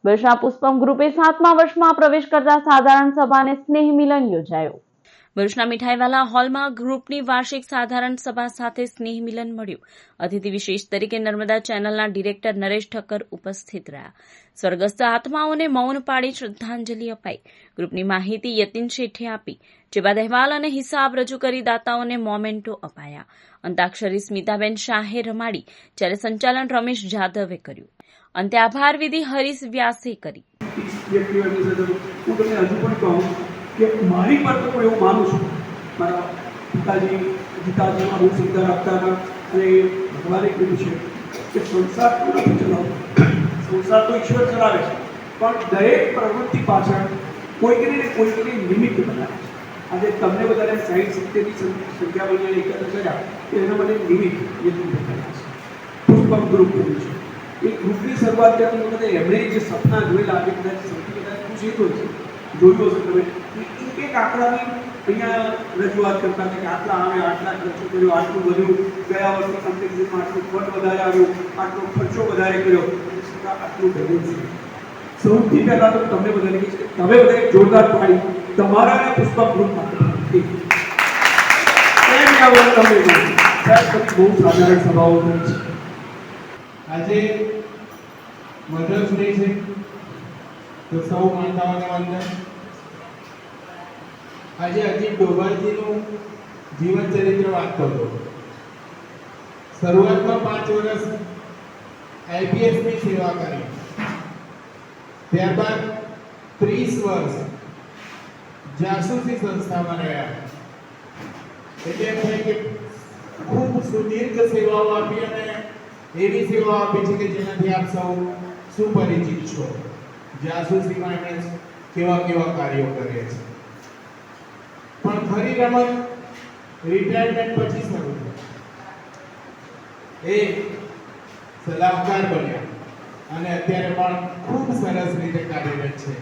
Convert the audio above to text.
વર્ષના પુષ્પમ ગ્રુપે 7મા વર્ષમાં પ્રવેશ કરતા સાધારણ સભા અને સ્નેહ મિલન યોજાયો। વર્ષના મીઠાઈવાલા હોલમાં ગ્રુપની વાર્ષિક સાધારણ સભા સાથે સ્નેહ મિલન મળ્યું। અતિથિ વિશેષ તરીકે નર્મદા ચેનલના ડિરેક્ટર નરેશ ઠક્કર ઉપસ્થિત રહ્યા। સ્વર્ગસ્થ આત્માઓને મૌન પાડી શ્રદ્ધાંજલિ અપાઈ। ગ્રુપની માહિતી યતિન શેઠે આપી, જે બાદ અહેવાલ અને હિસાબ રજૂ કરી દાતાઓને મોમેન્ટો અપાયા। અંતાક્ષરી સ્મિતાબેન શાહે રમાડી, જ્યારે સંચાલન રમેશ જાદવે કર્યું। અંતે આભાર વિધિ હરીશ વ્યાસે કરી। કે મારી પર તો હું એવું માનું છું, મારા પિતાજીમાં બહુ સુંદર આપતા હતા અને ભગવાને કહ્યું છે કે સંસાર તો નથી ચલાવતો, સંસાર તો ઈશ્વર ચલાવે છે, પણ દરેક પ્રવૃત્તિ પાછળ કોઈકને કોઈકને નિમિત્ત બનાવે છે। આજે તમને બધાને 60-70ની સંખ્યા બનીને એકત્ર કર્યા તો એના માટે નિમિત્ત એટલું બનાવ્યા છે। પુષ્પમ ગ્રુપ કર્યું છે। એ ગ્રુપની શરૂઆત કરતી વખતે એમણે જે સપના જોયેલા, આજે કદાચ સૌથી વધારે ખુશ એ તો છે, જોયું હશે તમે, એક આંકડાની અહીંયા રજૂઆત કરતા હતા કે આટલા આવે, આટલા ખર્ચો કર્યો, આટલું વધ્યું, ગયા વર્ષની કમ્પેરિઝનમાં આટલું ફંડ વધારે આવ્યું, આટલો ખર્ચો વધારે કર્યો, છતાં આટલું ભેગું છે। સૌથી પહેલા તો તમને બધાને કહીશ કે તમે બધા જોરદાર પાડી તમારા અને પુષ્પમ ગ્રુપ માટે બહુ સાધારણ સભાઓ થઈ છે। આજે મધર્સ ડે છે, તો સૌ માતાઓને વંદન। આજે અજીત ડોભાલજીનું જીવન ચરિત્ર વાંચતો હતો। શરૂઆતમાં 5 વર્ષ આઈપીએસની સેવા કરી, ત્યારબાદ 30 વર્ષ જાસૂસી સંસ્થામાં રહ્યા। એટલે એમ થાય કે ખૂબ સુદીર્ઘ સેવાઓ આપી અને એવી સેવાઓ આપી છે કે જેનાથી આપ સૌ સુપરિચિત છો। જાસૂસીમાં એમણે કેવા કેવા કાર્યો કર્યા છે, પણ ખરી રમત રિટાયરમેન્ટ પછી શરૂ થઈ। એ સલાહકાર બન્યા અને અત્યારે પણ ખૂબ સરસ રીતે કાર્યરત છે।